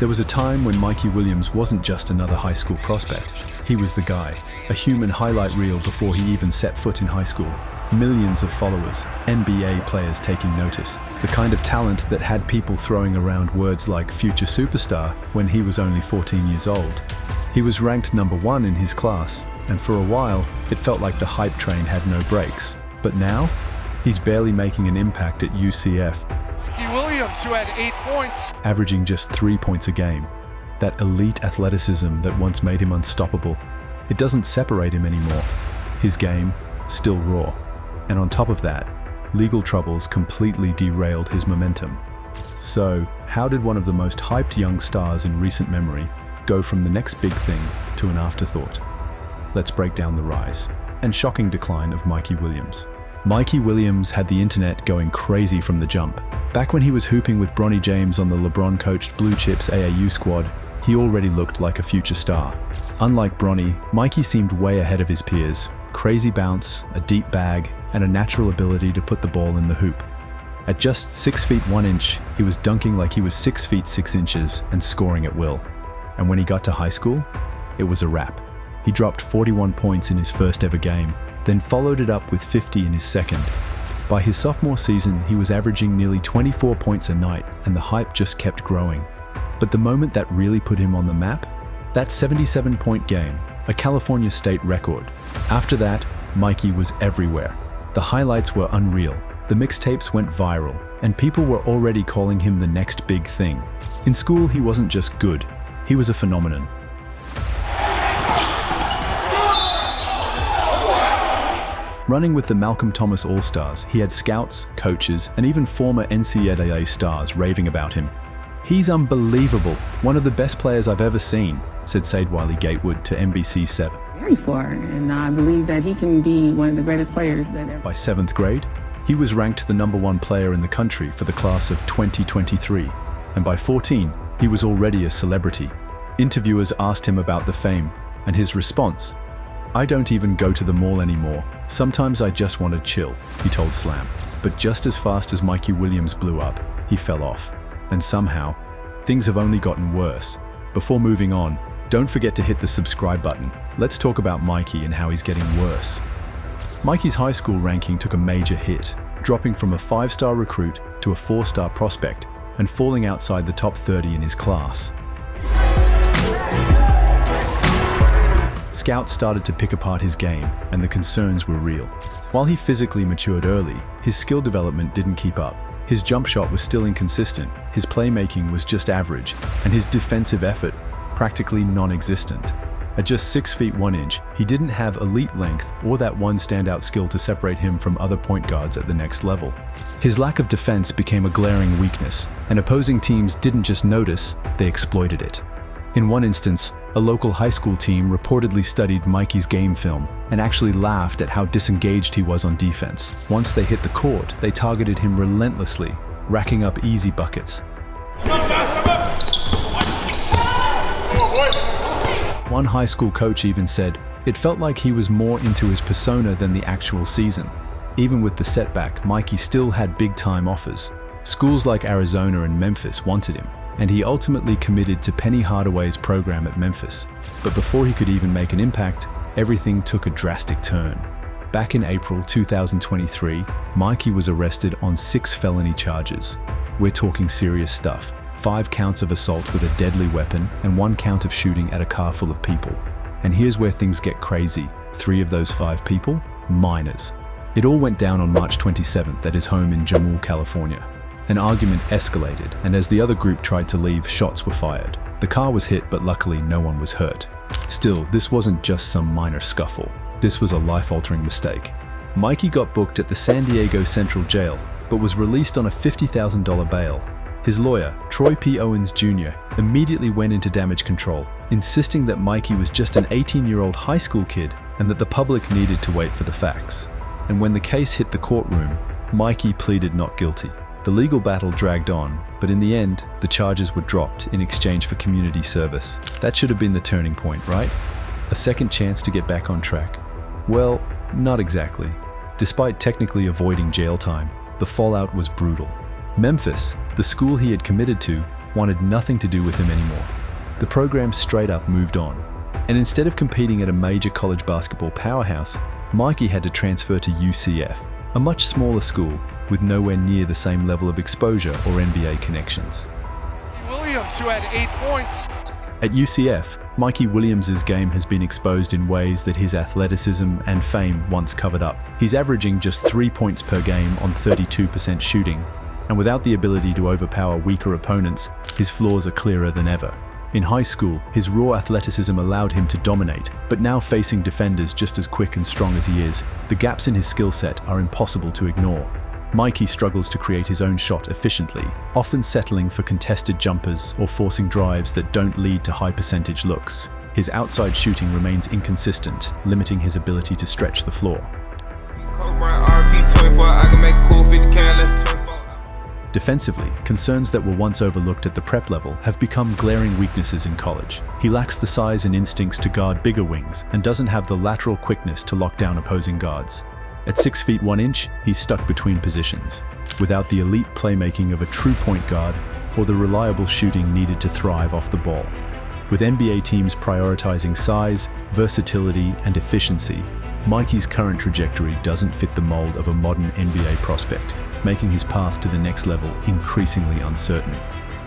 There was a time when Mikey Williams wasn't just another high school prospect. He was the guy, a human highlight reel before he even set foot in high school. Millions of followers, NBA players taking notice, the kind of talent that had people throwing around words like future superstar when he was only 14 years old. He was ranked #1 in his class, and for a while, it felt like the hype train had no brakes. But now, he's barely making an impact at UCF. Mikey Williams, who had 8 points, averaging just 3 points a game. That elite athleticism that once made him unstoppable. It doesn't separate him anymore. His game, still raw. And on top of that, legal troubles completely derailed his momentum. So, how did one of the most hyped young stars in recent memory go from the next big thing to an afterthought? Let's break down the rise and shocking decline of Mikey Williams. Mikey Williams had the internet going crazy from the jump. Back when he was hooping with Bronny James on the LeBron-coached Blue Chips AAU squad, he already looked like a future star. Unlike Bronny, Mikey seemed way ahead of his peers. Crazy bounce, a deep bag, and a natural ability to put the ball in the hoop. At just 6 feet 1 inch, he was dunking like he was 6 feet 6 inches and scoring at will. And when he got to high school, it was a wrap. He dropped 41 points in his first ever game, then followed it up with 50 in his second. By his sophomore season, he was averaging nearly 24 points a night, and the hype just kept growing. But the moment that really put him on the map? That 77-point game, a California state record. After that, Mikey was everywhere. The highlights were unreal, the mixtapes went viral, and people were already calling him the next big thing. In school, he wasn't just good, he was a phenomenon. Running with the Malcolm Thomas All-Stars, he had scouts, coaches, and even former NCAA stars raving about him. "He's unbelievable, one of the best players I've ever seen," said Sade Wiley-Gatewood to NBC7. Very far, and I believe that he can be one of the greatest players that ever. By 7th grade, he was ranked the #1 player in the country for the class of 2023, and by 14, he was already a celebrity. Interviewers asked him about the fame, and his response, "I don't even go to the mall anymore. Sometimes I just want to chill," he told Slam. But just as fast as Mikey Williams blew up, he fell off. And somehow, things have only gotten worse. Before moving on, don't forget to hit the subscribe button. Let's talk about Mikey and how he's getting worse. Mikey's high school ranking took a major hit, dropping from a 5-star recruit to a 4-star prospect and falling outside the top 30 in his class. Scouts started to pick apart his game, and the concerns were real. While he physically matured early, his skill development didn't keep up. His jump shot was still inconsistent, his playmaking was just average, and his defensive effort practically non-existent. At just 6 feet 1 inch, he didn't have elite length or that one standout skill to separate him from other point guards at the next level. His lack of defense became a glaring weakness, and opposing teams didn't just notice, they exploited it. In one instance, a local high school team reportedly studied Mikey's game film and actually laughed at how disengaged he was on defense. Once they hit the court, they targeted him relentlessly, racking up easy buckets. One high school coach even said, "It felt like he was more into his persona than the actual season." Even with the setback, Mikey still had big-time offers. Schools like Arizona and Memphis wanted him, and he ultimately committed to Penny Hardaway's program at Memphis. But before he could even make an impact, everything took a drastic turn. Back in April 2023, Mikey was arrested on 6 felony charges. We're talking serious stuff. 5 counts of assault with a deadly weapon and 1 count of shooting at a car full of people. And here's where things get crazy. 3 of those 5 people, minors. It all went down on March 27th at his home in Jamul, California. An argument escalated, and as the other group tried to leave, shots were fired. The car was hit, but luckily no one was hurt. Still, this wasn't just some minor scuffle. This was a life-altering mistake. Mikey got booked at the San Diego Central Jail, but was released on a $50,000 bail. His lawyer, Troy P. Owens Jr., immediately went into damage control, insisting that Mikey was just an 18-year-old high school kid and that the public needed to wait for the facts. And when the case hit the courtroom, Mikey pleaded not guilty. The legal battle dragged on, but in the end, the charges were dropped in exchange for community service. That should have been the turning point, right? A second chance to get back on track. Well, not exactly. Despite technically avoiding jail time, the fallout was brutal. Memphis, the school he had committed to, wanted nothing to do with him anymore. The program straight up moved on. And instead of competing at a major college basketball powerhouse, Mikey had to transfer to UCF, a much smaller school with nowhere near the same level of exposure or NBA connections. Williams, who had 8 points. At UCF, Mikey Williams' game has been exposed in ways that his athleticism and fame once covered up. He's averaging just 3 points per game on 32% shooting, and without the ability to overpower weaker opponents, his flaws are clearer than ever. In high school, his raw athleticism allowed him to dominate, but now facing defenders just as quick and strong as he is, the gaps in his skill set are impossible to ignore. Mikey struggles to create his own shot efficiently, often settling for contested jumpers or forcing drives that don't lead to high-percentage looks. His outside shooting remains inconsistent, limiting his ability to stretch the floor. Defensively, concerns that were once overlooked at the prep level have become glaring weaknesses in college. He lacks the size and instincts to guard bigger wings and doesn't have the lateral quickness to lock down opposing guards. At 6 feet 1 inch, he's stuck between positions, without the elite playmaking of a true point guard or the reliable shooting needed to thrive off the ball. With NBA teams prioritizing size, versatility, and efficiency, Mikey's current trajectory doesn't fit the mold of a modern NBA prospect, making his path to the next level increasingly uncertain.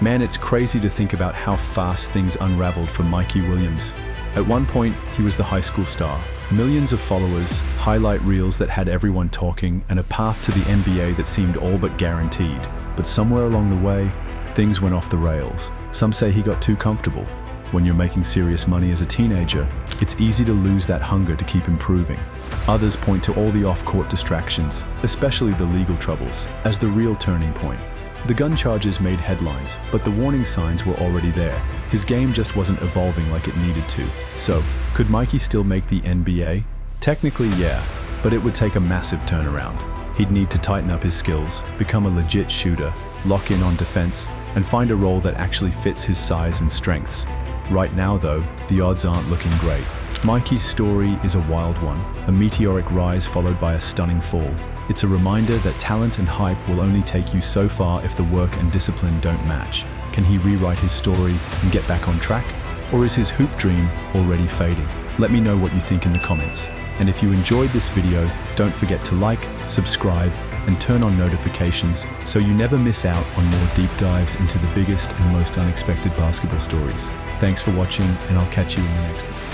Man, it's crazy to think about how fast things unraveled for Mikey Williams. At one point, he was the high school star. Millions of followers, highlight reels that had everyone talking, and a path to the NBA that seemed all but guaranteed. But somewhere along the way, things went off the rails. Some say he got too comfortable. When you're making serious money as a teenager, it's easy to lose that hunger to keep improving. Others point to all the off-court distractions, especially the legal troubles, as the real turning point. The gun charges made headlines, but the warning signs were already there. His game just wasn't evolving like it needed to. So, could Mikey still make the NBA? Technically, yeah, but it would take a massive turnaround. He'd need to tighten up his skills, become a legit shooter, lock in on defense, and find a role that actually fits his size and strengths. Right now, though, the odds aren't looking great. Mikey's story is a wild one, a meteoric rise followed by a stunning fall. It's a reminder that talent and hype will only take you so far if the work and discipline don't match. Can he rewrite his story and get back on track? Or is his hoop dream already fading? Let me know what you think in the comments. And if you enjoyed this video, don't forget to like, subscribe, and turn on notifications so you never miss out on more deep dives into the biggest and most unexpected basketball stories. Thanks for watching, and I'll catch you in the next one.